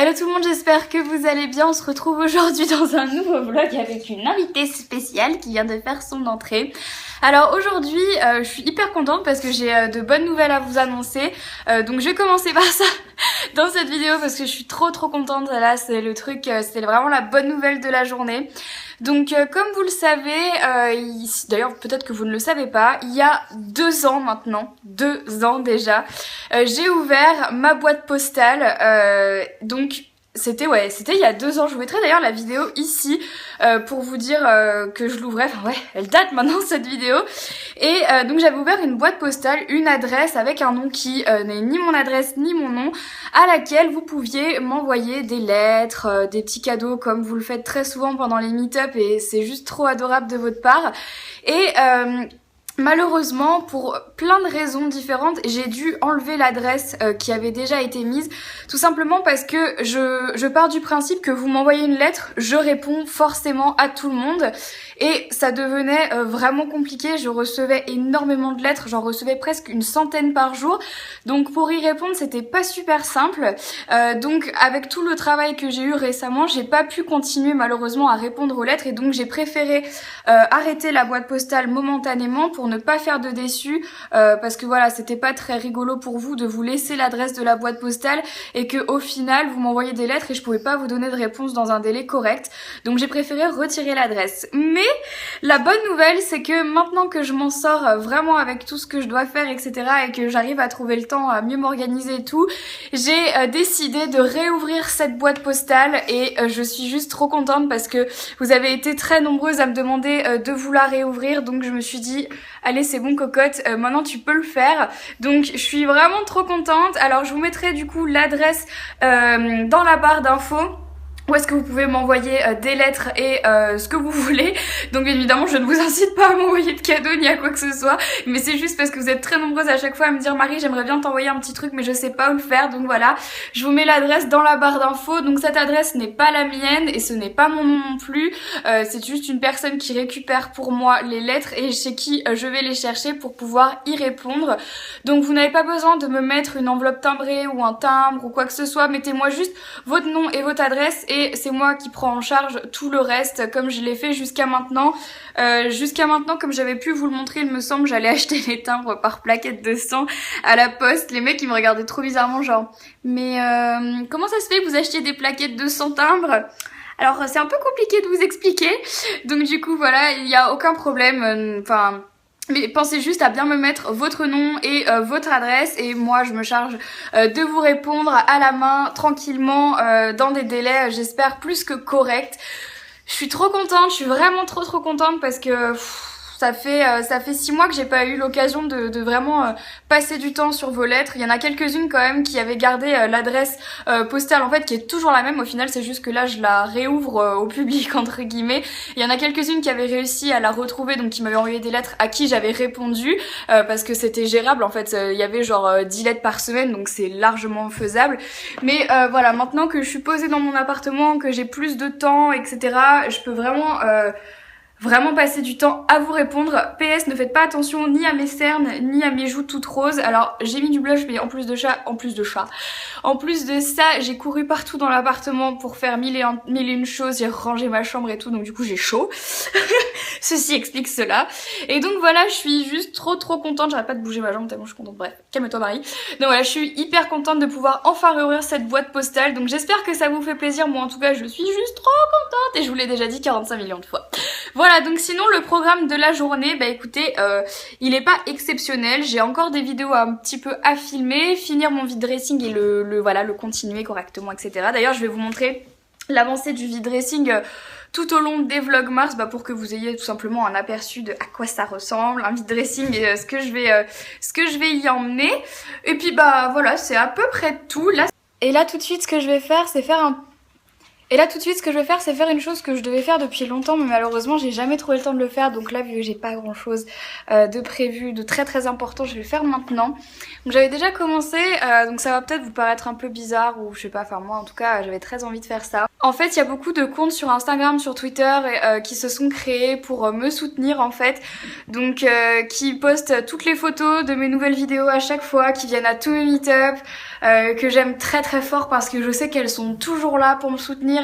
Hello tout le monde, j'espère que vous allez bien. On se retrouve aujourd'hui dans un nouveau vlog avec une invitée spéciale qui vient de faire son entrée. Alors aujourd'hui, je suis hyper contente parce que j'ai de bonnes nouvelles à vous annoncer. Donc je vais commencer par ça dans cette vidéo parce que je suis trop contente. Là, c'est le truc, c'est vraiment la bonne nouvelle de la journée. Donc comme vous le savez, d'ailleurs peut-être que vous ne le savez pas, il y a 2 ans maintenant, 2 ans déjà, j'ai ouvert ma boîte postale. Donc c'était il y a 2 ans. Je vous mettrai d'ailleurs la vidéo ici pour vous dire que je l'ouvrais. Enfin ouais, elle date maintenant cette vidéo. Et donc j'avais ouvert une boîte postale, une adresse avec un nom qui n'est ni mon adresse ni mon nom, à laquelle vous pouviez m'envoyer des lettres, des petits cadeaux comme vous le faites très souvent pendant les meet-up et c'est juste trop adorable de votre part. Et malheureusement, pour plein de raisons différentes, j'ai dû enlever l'adresse qui avait déjà été mise, tout simplement parce que je pars du principe que vous m'envoyez une lettre, je réponds forcément à tout le monde, et ça devenait vraiment compliqué. Je recevais énormément de lettres, j'en recevais presque une centaine par jour, donc pour y répondre c'était pas super simple. Donc avec tout le travail que j'ai eu récemment, j'ai pas pu continuer malheureusement à répondre aux lettres, et donc j'ai préféré arrêter la boîte postale momentanément pour ne pas faire de déçus, parce que voilà, c'était pas très rigolo pour vous de vous laisser l'adresse de la boîte postale et que au final vous m'envoyez des lettres et je pouvais pas vous donner de réponse dans un délai correct. Donc j'ai préféré retirer l'adresse. Mais la bonne nouvelle, c'est que maintenant que je m'en sors vraiment avec tout ce que je dois faire, etc., et que j'arrive à trouver le temps à mieux m'organiser et tout, j'ai décidé de réouvrir cette boîte postale et je suis juste trop contente parce que vous avez été très nombreuses à me demander de vous la réouvrir. Donc je me suis dit allez, c'est bon cocotte, maintenant tu peux le faire. Donc je suis vraiment trop contente. Alors je vous mettrai du coup l'adresse dans la barre d'infos, où est-ce que vous pouvez m'envoyer des lettres et ce que vous voulez. Donc bien évidemment je ne vous incite pas à m'envoyer de cadeaux ni à quoi que ce soit, mais c'est juste parce que vous êtes très nombreuses à chaque fois à me dire Marie, j'aimerais bien t'envoyer un petit truc mais je sais pas où le faire. Donc voilà, je vous mets l'adresse dans la barre d'infos. Donc cette adresse n'est pas la mienne et ce n'est pas mon nom non plus, c'est juste une personne qui récupère pour moi les lettres et chez qui je vais les chercher pour pouvoir y répondre. Donc vous n'avez pas besoin de me mettre une enveloppe timbrée ou un timbre ou quoi que ce soit, mettez-moi juste votre nom et votre adresse et c'est moi qui prends en charge tout le reste comme je l'ai fait jusqu'à maintenant. Comme j'avais pu vous le montrer, il me semble, j'allais acheter les timbres par plaquette de 100 à la poste. Les mecs ils me regardaient trop bizarrement genre mais comment ça se fait que vous achetiez des plaquettes de 100 timbres? Alors c'est un peu compliqué de vous expliquer. Donc du coup voilà, il n'y a aucun problème, enfin... mais pensez juste à bien me mettre votre nom et votre adresse et moi je me charge de vous répondre à la main tranquillement dans des délais j'espère plus que corrects. Je suis trop contente, je suis vraiment trop contente parce que ça fait 6 mois que j'ai pas eu l'occasion de vraiment passer du temps sur vos lettres. Il y en a quelques-unes quand même qui avaient gardé l'adresse postale en fait qui est toujours la même. Au final c'est juste que là je la réouvre au public entre guillemets. Il y en a quelques-unes qui avaient réussi à la retrouver, donc qui m'avaient envoyé des lettres à qui j'avais répondu parce que c'était gérable en fait. Il y avait genre 10 lettres par semaine, donc c'est largement faisable. Mais voilà, maintenant que je suis posée dans mon appartement, que j'ai plus de temps, etc., je peux vraiment passer du temps à vous répondre. PS, ne faites pas attention ni à mes cernes ni à mes joues toutes roses. Alors j'ai mis du blush mais en plus de ça, j'ai couru partout dans l'appartement pour faire mille et une choses. J'ai rangé ma chambre et tout, donc du coup j'ai chaud. Ceci explique cela. Et donc voilà, je suis juste trop contente. J'arrête pas de bouger ma jambe tellement je suis contente. Bref, calme-toi Marie. Donc voilà, je suis hyper contente de pouvoir enfin réouvrir cette boîte postale. Donc j'espère que ça vous fait plaisir. Moi en tout cas je suis juste trop contente et je vous l'ai déjà dit 45 millions de fois. Voilà, donc sinon le programme de la journée, bah écoutez, il est pas exceptionnel. J'ai encore des vidéos un petit peu à filmer, finir mon vide dressing et le continuer correctement, etc. D'ailleurs je vais vous montrer l'avancée du vide dressing tout au long des vlogmas, pour que vous ayez tout simplement un aperçu de à quoi ça ressemble, un vide dressing et ce que je vais y emmener. Et puis bah voilà, c'est à peu près tout. Et là tout de suite ce que je vais faire c'est faire une chose que je devais faire depuis longtemps mais malheureusement j'ai jamais trouvé le temps de le faire. Donc là vu que j'ai pas grand chose de prévu, de très important, je vais le faire maintenant. Donc j'avais déjà commencé, donc ça va peut-être vous paraître un peu bizarre ou je sais pas, enfin moi en tout cas j'avais très envie de faire ça. En fait, il y a beaucoup de comptes sur Instagram, sur Twitter qui se sont créés pour me soutenir en fait. Donc qui postent toutes les photos de mes nouvelles vidéos à chaque fois, qui viennent à tous mes meet-up, que j'aime très très fort parce que je sais qu'elles sont toujours là pour me soutenir.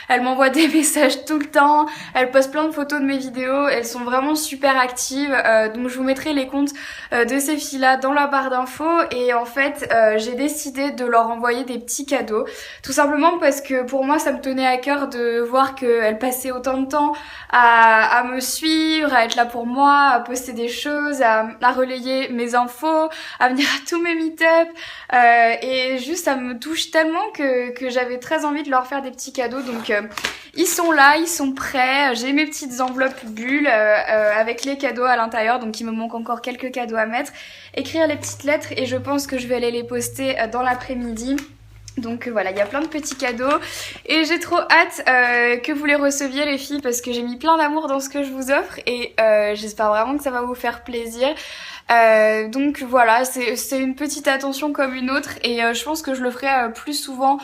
Elles m'envoient des messages tout le temps, elles postent plein de photos de mes vidéos, elles sont vraiment super actives. Donc je vous mettrai les comptes de ces filles-là dans la barre d'infos. Et en fait, j'ai décidé de leur envoyer des petits cadeaux. Tout simplement parce que pour moi ça me tenait à cœur de voir qu'elles passaient autant de temps à me suivre, à être là pour moi, à poster des choses, à relayer mes infos, à venir à tous mes meet-up. Et juste ça me touche tellement que j'avais très envie de leur faire des petits cadeaux. Donc ils sont là, ils sont prêts. J'ai mes petites enveloppes bulles avec les cadeaux à l'intérieur. Donc il me manque encore quelques cadeaux à mettre. Écrire les petites lettres et je pense que je vais aller les poster dans l'après-midi. Donc voilà, il y a plein de petits cadeaux et j'ai trop hâte que vous les receviez les filles parce que j'ai mis plein d'amour dans ce que je vous offre et j'espère vraiment que ça va vous faire plaisir. Donc voilà, c'est une petite attention comme une autre et je pense que je le ferai plus souvent,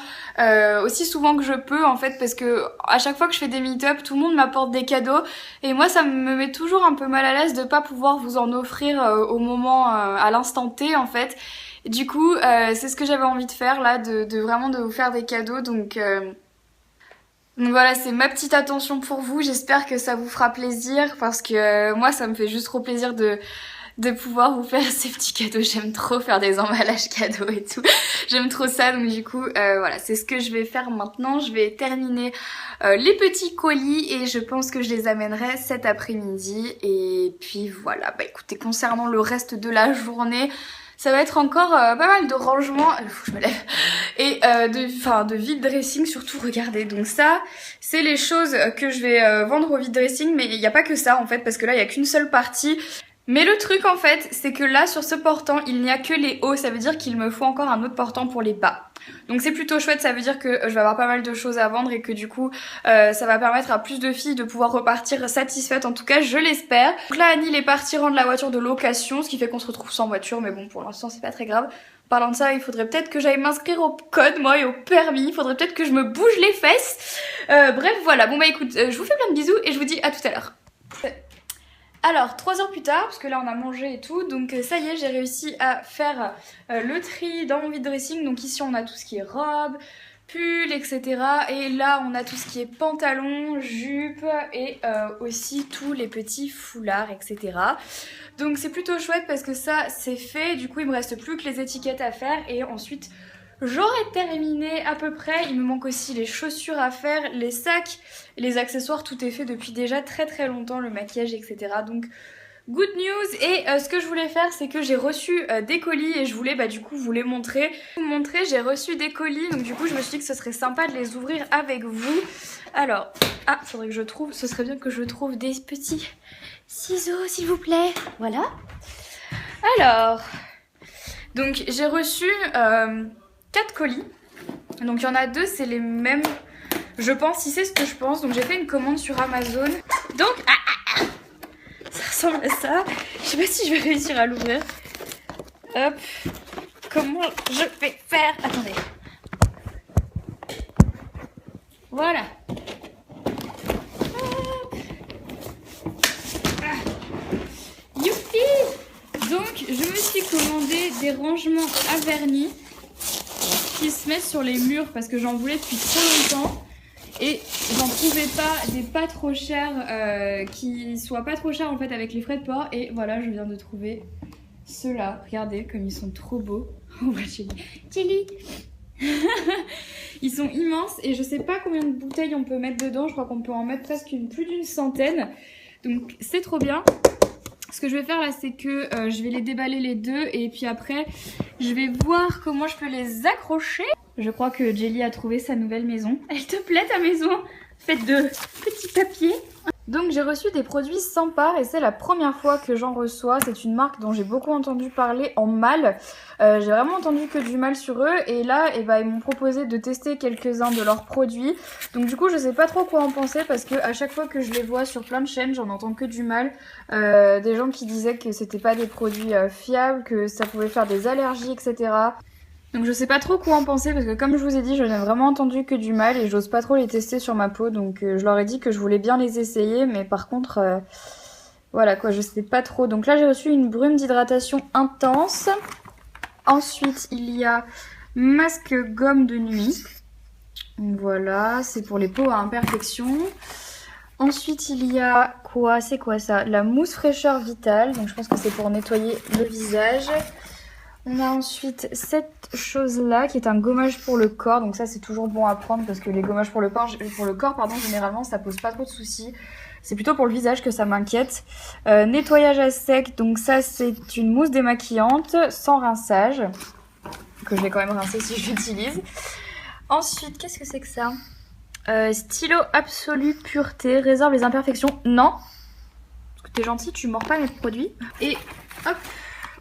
aussi souvent que je peux en fait, parce que à chaque fois que je fais des meet-up, tout le monde m'apporte des cadeaux et moi ça me met toujours un peu mal à l'aise de pas pouvoir vous en offrir au moment, à l'instant T en fait. Du coup, c'est ce que j'avais envie de faire là, de vraiment de vous faire des cadeaux. Donc voilà, c'est ma petite attention pour vous. J'espère que ça vous fera plaisir parce que moi, ça me fait juste trop plaisir de pouvoir vous faire ces petits cadeaux. J'aime trop faire des emballages cadeaux et tout. J'aime trop ça. Donc du coup, voilà, c'est ce que je vais faire maintenant. Je vais terminer les petits colis et je pense que je les amènerai cet après-midi. Et puis voilà, bah écoutez, concernant le reste de la journée, ça va être encore pas mal de rangement, faut que je me lève, et de vide dressing surtout, regardez. Donc ça, c'est les choses que je vais vendre au vide dressing, mais il n'y a pas que ça en fait, parce que là il n'y a qu'une seule partie. Mais le truc en fait, c'est que là sur ce portant, il n'y a que les hauts, ça veut dire qu'il me faut encore un autre portant pour les bas. Donc c'est plutôt chouette, ça veut dire que je vais avoir pas mal de choses à vendre et que du coup ça va permettre à plus de filles de pouvoir repartir satisfaites, en tout cas je l'espère. Donc là Annie est partie rendre la voiture de location, ce qui fait qu'on se retrouve sans voiture, mais bon pour l'instant c'est pas très grave. Parlant de ça, il faudrait peut-être que j'aille m'inscrire au code moi et au permis, il faudrait peut-être que je me bouge les fesses. Bref voilà, bon bah écoute, je vous fais plein de bisous et je vous dis à tout à l'heure. Alors 3 heures plus tard, parce que là on a mangé et tout, donc ça y est, j'ai réussi à faire le tri dans mon vide dressing. Donc ici on a tout ce qui est robe, pull, etc. Et là on a tout ce qui est pantalon, jupe et aussi tous les petits foulards, etc. Donc c'est plutôt chouette parce que ça c'est fait, du coup il me reste plus que les étiquettes à faire et ensuite j'aurais terminé à peu près. Il me manque aussi les chaussures à faire, les sacs, les accessoires, tout est fait depuis déjà très très longtemps, le maquillage, etc. Donc good news. Et ce que je voulais faire, c'est que j'ai reçu des colis et je voulais du coup vous les montrer. J'ai reçu des colis, donc du coup je me suis dit que ce serait sympa de les ouvrir avec vous. Alors, faudrait que je trouve, ce serait bien que je trouve des petits ciseaux s'il vous plaît. Voilà. Alors, donc j'ai reçu 4 colis, donc il y en a 2, c'est les mêmes, je pense, si c'est ce que je pense. Donc j'ai fait une commande sur Amazon, donc ça ressemble à ça. Je sais pas si je vais réussir à l'ouvrir. Hop, comment je vais faire? Attendez. Voilà. Youpi! Donc je me suis commandé des rangements à vernis qui se mettent sur les murs parce que j'en voulais depuis trop longtemps et j'en trouvais pas des pas trop chers, qui soient pas trop chers en fait avec les frais de port. Et voilà, je viens de trouver ceux-là. Regardez comme ils sont trop beaux. Oh ma Jelly. Ils sont immenses et je sais pas combien de bouteilles on peut mettre dedans. Je crois qu'on peut en mettre presque plus d'une centaine. Donc c'est trop bien. Ce que je vais faire là, c'est que je vais les déballer les deux et puis après je vais voir comment je peux les accrocher. Je crois que Jelly a trouvé sa nouvelle maison. Elle te plaît ta maison? Faite de petits papiers. Donc j'ai reçu des produits Sampar et c'est la première fois que j'en reçois. C'est une marque dont j'ai beaucoup entendu parler en mal. J'ai vraiment entendu que du mal sur eux et là ils m'ont proposé de tester quelques-uns de leurs produits. Donc du coup je sais pas trop quoi en penser parce que à chaque fois que je les vois sur plein de chaînes j'en entends que du mal. Des gens qui disaient que c'était pas des produits fiables, que ça pouvait faire des allergies, etc. Donc je sais pas trop quoi en penser parce que comme je vous ai dit, je n'ai vraiment entendu que du mal et j'ose pas trop les tester sur ma peau. Donc je leur ai dit que je voulais bien les essayer, mais par contre, voilà quoi, je sais pas trop. Donc là j'ai reçu une brume d'hydratation intense. Ensuite il y a masque gomme de nuit. Donc voilà, c'est pour les peaux à imperfection. Ensuite il y a quoi? C'est quoi ça? La mousse fraîcheur vitale. Donc je pense que c'est pour nettoyer le visage. On a ensuite cette chose-là qui est un gommage pour le corps. Donc ça c'est toujours bon à prendre parce que les gommages pour le corps, généralement ça pose pas trop de soucis. C'est plutôt pour le visage que ça m'inquiète. Nettoyage à sec, donc ça c'est une mousse démaquillante sans rinçage. Que je vais quand même rincer si j'utilise. Ensuite, qu'est-ce que c'est que ça? Stylo absolu pureté, résorbe les imperfections. Non, parce que t'es gentil, tu mords pas mes produits. Et hop.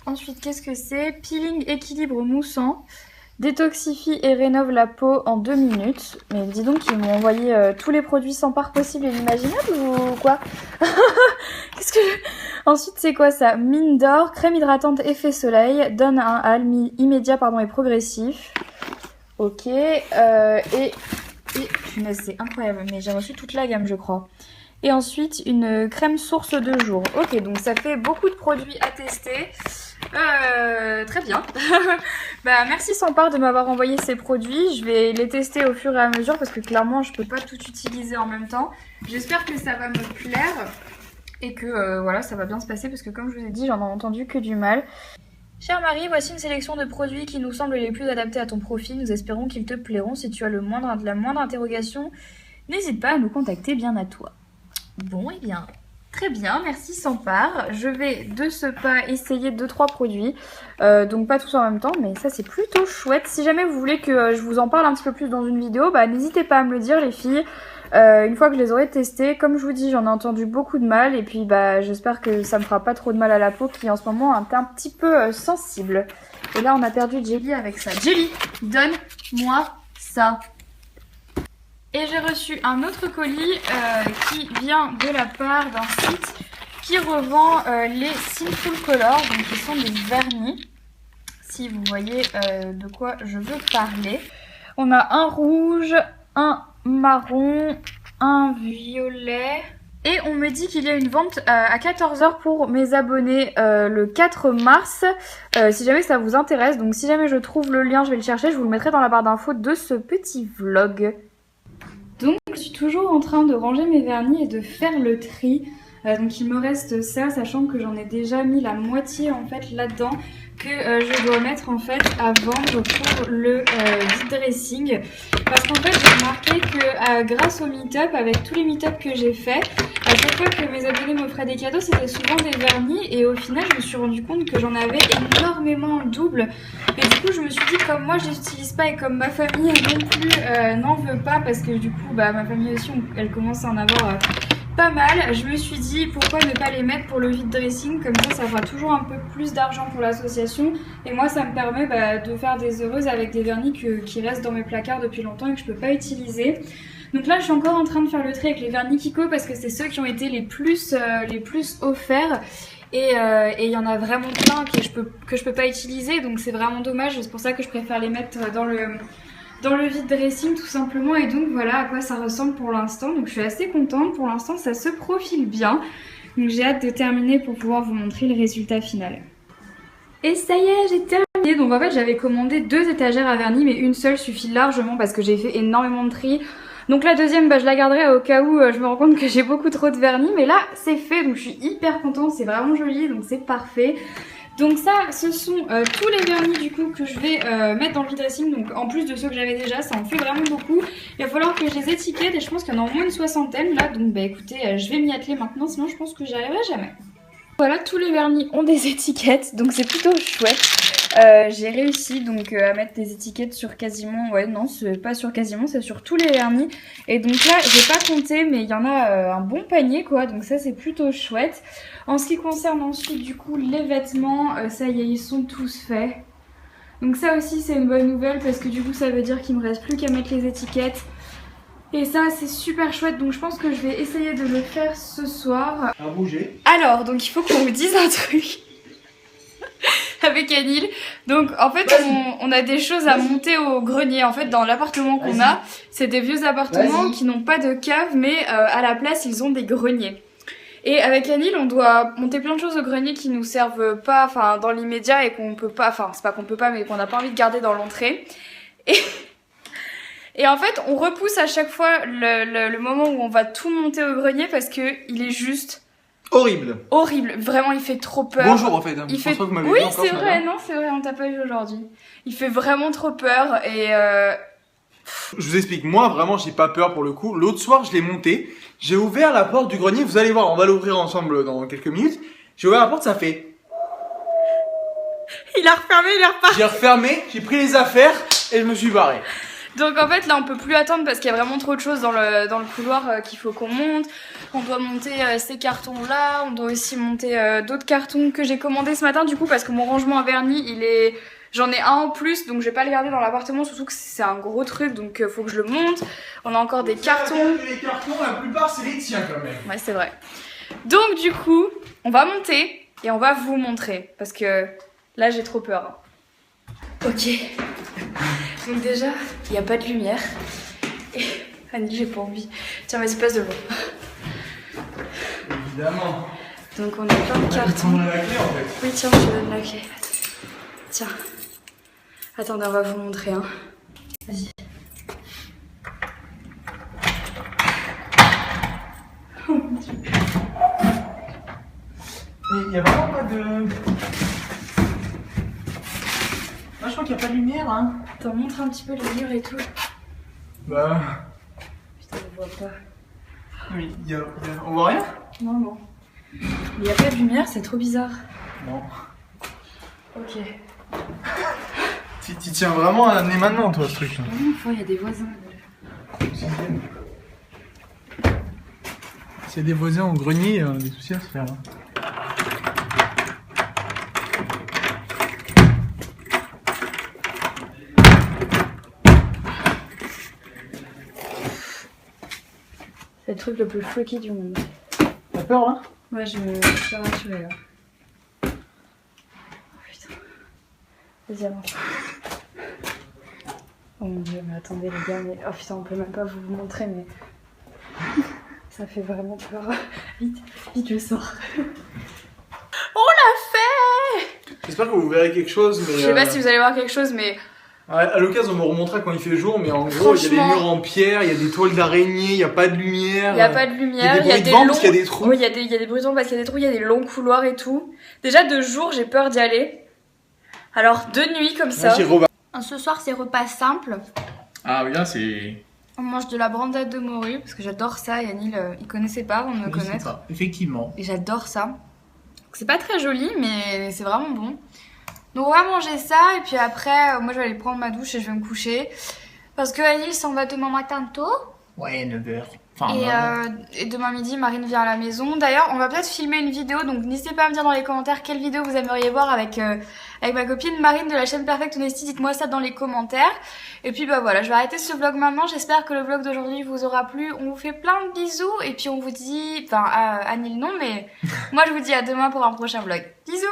Ensuite, qu'est-ce que c'est? Peeling équilibre moussant, détoxifie et rénove la peau en 2 minutes. Mais dis donc, ils m'ont envoyé tous les produits sans part possible et inimaginable ou quoi? Qu'est-ce que Ensuite, c'est quoi ça? Mine d'or, crème hydratante effet soleil, donne un hâle immédiat et progressif. Ok, et punaise, c'est incroyable, mais j'ai reçu toute la gamme je crois. Et ensuite, une crème source de jour. Ok, donc ça fait beaucoup de produits à tester. Très bien. Bah merci Sampar de m'avoir envoyé ces produits. Je vais les tester au fur et à mesure parce que clairement je peux pas tout utiliser en même temps. J'espère que ça va me plaire et que voilà, ça va bien se passer parce que comme je vous ai dit, j'en ai entendu que du mal. Chère Marie, voici une sélection de produits qui nous semblent les plus adaptés à ton profil. Nous espérons qu'ils te plairont. Si tu as la moindre interrogation, n'hésite pas à nous contacter, bien à toi. Bon, et bien, très bien, merci Sampar. Je vais de ce pas essayer 2-3 produits. Donc pas tous en même temps, mais ça c'est plutôt chouette. Si jamais vous voulez que je vous en parle un petit peu plus dans une vidéo, bah n'hésitez pas à me le dire les filles. Une fois que je les aurai testés, comme je vous dis, j'en ai entendu beaucoup de mal et puis bah j'espère que ça me fera pas trop de mal à la peau qui en ce moment est un petit peu sensible. Et là on a perdu Jelly avec ça. Jelly, donne-moi ça. Et j'ai reçu un autre colis qui vient de la part d'un site qui revend les Sinful Colors, donc qui sont des vernis. Si vous voyez de quoi je veux parler. On a un rouge, un marron, un violet. Et on me dit qu'il y a une vente à 14 h pour mes abonnés le 4 mars. Si jamais ça vous intéresse, donc si jamais je trouve le lien, je vais le chercher. Je vous le mettrai dans la barre d'infos de ce petit vlog. Donc je suis toujours en train de ranger mes vernis et de faire le tri. Donc il me reste ça, sachant que j'en ai déjà mis la moitié en fait là-dedans, que je dois mettre en fait à vendre pour le vide dressing. Parce qu'en fait j'ai remarqué que grâce au meet-up, avec tous les meet-up que j'ai fait, à chaque fois que mes abonnés m'offraient des cadeaux, c'était souvent des vernis. Et au final je me suis rendu compte que j'en avais énormément en double. Et du coup je me suis dit, comme moi je les utilise pas et comme ma famille non plus n'en veut pas, parce que du coup bah, ma famille aussi elle commence à en avoir pas mal, je me suis dit pourquoi ne pas les mettre pour le vide dressing, comme ça fera toujours un peu plus d'argent pour l'association et moi ça me permet de faire des heureuses avec des vernis qui restent dans mes placards depuis longtemps et que je peux pas utiliser. Donc là je suis encore en train de faire le tri avec les vernis Kiko parce que c'est ceux qui ont été les plus offerts. Et il y en a vraiment plein que je peux pas utiliser, donc c'est vraiment dommage. C'est pour ça que je préfère les mettre dans le vide dressing tout simplement. Et donc voilà à quoi ça ressemble pour l'instant. Donc je suis assez contente, pour l'instant ça se profile bien. Donc j'ai hâte de terminer pour pouvoir vous montrer le résultat final. Et ça y est, j'ai terminé. Donc en fait j'avais commandé 2 étagères à vernis, mais une seule suffit largement parce que j'ai fait énormément de tri. Donc la deuxième, je la garderai au cas où je me rends compte que j'ai beaucoup trop de vernis. Mais là c'est fait, donc je suis hyper contente, c'est vraiment joli, donc c'est parfait. Donc ça, ce sont tous les vernis du coup que je vais mettre dans le vide dressing. Donc en plus de ceux que j'avais déjà, ça en fait vraiment beaucoup. Il va falloir que je les étiquette et je pense qu'il y en a au moins une 60aine là. Donc bah écoutez, je vais m'y atteler maintenant, sinon je pense que j'y arriverai jamais. Voilà, tous les vernis ont des étiquettes, donc c'est plutôt chouette. J'ai réussi donc à mettre des étiquettes sur quasiment, ouais non c'est pas sur quasiment, c'est sur tous les vernis. Et donc là j'ai pas compté mais il y en a un bon panier quoi, donc ça c'est plutôt chouette. En ce qui concerne ensuite du coup les vêtements, ça y est ils sont tous faits. Donc ça aussi c'est une bonne nouvelle parce que du coup ça veut dire qu'il me reste plus qu'à mettre les étiquettes. Et ça c'est super chouette, donc je pense que je vais essayer de le faire ce soir. À bouger. Alors donc il faut qu'on me dise un truc. avec Anil. Donc en fait on a des choses à monter au grenier. En fait dans l'appartement qu'on a, c'est des vieux appartements qui n'ont pas de cave mais à la place ils ont des greniers. Et avec Anil on doit monter plein de choses au grenier qui nous servent pas enfin dans l'immédiat et qu'on peut pas, enfin c'est pas qu'on peut pas mais qu'on n'a pas envie de garder dans l'entrée. Et en fait on repousse à chaque fois le moment où on va tout monter au grenier parce que il est juste horrible. Horrible, vraiment il fait trop peur. Bonjour en fait, il fait... que vous m'avez oui vu encore c'est vrai, non c'est vrai, on t'a pas vu aujourd'hui. Il fait vraiment trop peur et je vous explique, moi vraiment j'ai pas peur pour le coup. L'autre soir je l'ai monté, j'ai ouvert la porte du grenier, vous allez voir, on va l'ouvrir ensemble dans quelques minutes. J'ai ouvert la porte, ça fait... Il a refermé, il est reparti. J'ai refermé, j'ai pris les affaires et je me suis barré. Donc en fait là on peut plus attendre parce qu'il y a vraiment trop de choses dans le couloir qu'il faut qu'on monte. On doit monter ces cartons là, on doit aussi monter d'autres cartons que j'ai commandés ce matin du coup parce que mon rangement à vernis il est... J'en ai un en plus donc je vais pas le garder dans l'appartement surtout que c'est un gros truc donc faut que je le monte. On a encore des cartons. Les cartons la plupart c'est les tiens quand même. Ouais c'est vrai. Donc du coup on va monter et on va vous montrer parce que là j'ai trop peur. Ok. Donc déjà, il n'y a pas de lumière. Et Annie, j'ai pas envie. Tiens, mais c'est pas de l'eau. Évidemment. Donc on a plein de cartons. On a la clé en fait. Oui, tiens, je te donne la clé. Tiens. Attendez, on va vous montrer. Hein. Vas-y. Oh mon Dieu. Il n'y a vraiment pas de... Ah, je crois qu'il n'y a pas de lumière hein. T'en montres un petit peu les murs et tout. Bah... Putain, on voit pas. Oui, on voit rien? Non, non. Il n'y a pas de lumière, c'est trop bizarre. Non. Ok. Tu tiens vraiment à amener maintenant toi ce truc là. Une fois, il y a des voisins. S'il y a des voisins au grenier, des soucis à se faire. Hein. C'est le truc le plus floqué du monde. T'as peur là? Ouais, je me suis rassurée là. Oh putain. Vas-y, avance. Oh mon dieu, mais attendez les gars, mais... Oh putain, on peut même pas vous montrer, mais... Ça fait vraiment peur. Vite, vite, je sors. On l'a fait! J'espère que vous verrez quelque chose, mais... Je sais pas si vous allez voir quelque chose, mais... À l'occasion, on me remontrera quand il fait jour, mais en gros, il y a des murs en pierre, il y a des toiles d'araignée, il n'y a pas de lumière. Il n'y a pas de lumière, il y a des bruits de vent parce qu'il y a des trous. Oui, il y a des bruits de vent parce qu'il y a des trous, il y a des longs couloirs et tout. Déjà, de jour, j'ai peur d'y aller. Alors, de nuit, comme ça. Ce soir, c'est repas simple. Ah oui, là, c'est... On mange de la brandade de morue, parce que j'adore ça. Yannick, il connaissait pas avant de me connaître. Effectivement. Et j'adore ça. C'est pas très joli, mais c'est vraiment bon. Donc on va manger ça, et puis après, moi je vais aller prendre ma douche et je vais me coucher. Parce que Anil s'en va demain matin tôt. Ouais, 9h. Enfin, et demain midi, Marine vient à la maison. D'ailleurs, on va peut-être filmer une vidéo, donc n'hésitez pas à me dire dans les commentaires quelle vidéo vous aimeriez voir avec ma copine Marine de la chaîne Perfect Honesty. Dites-moi ça dans les commentaires. Et puis bah voilà, je vais arrêter ce vlog maintenant. J'espère que le vlog d'aujourd'hui vous aura plu. On vous fait plein de bisous, et puis on vous dit... Enfin, Anil non, mais moi je vous dis à demain pour un prochain vlog. Bisous!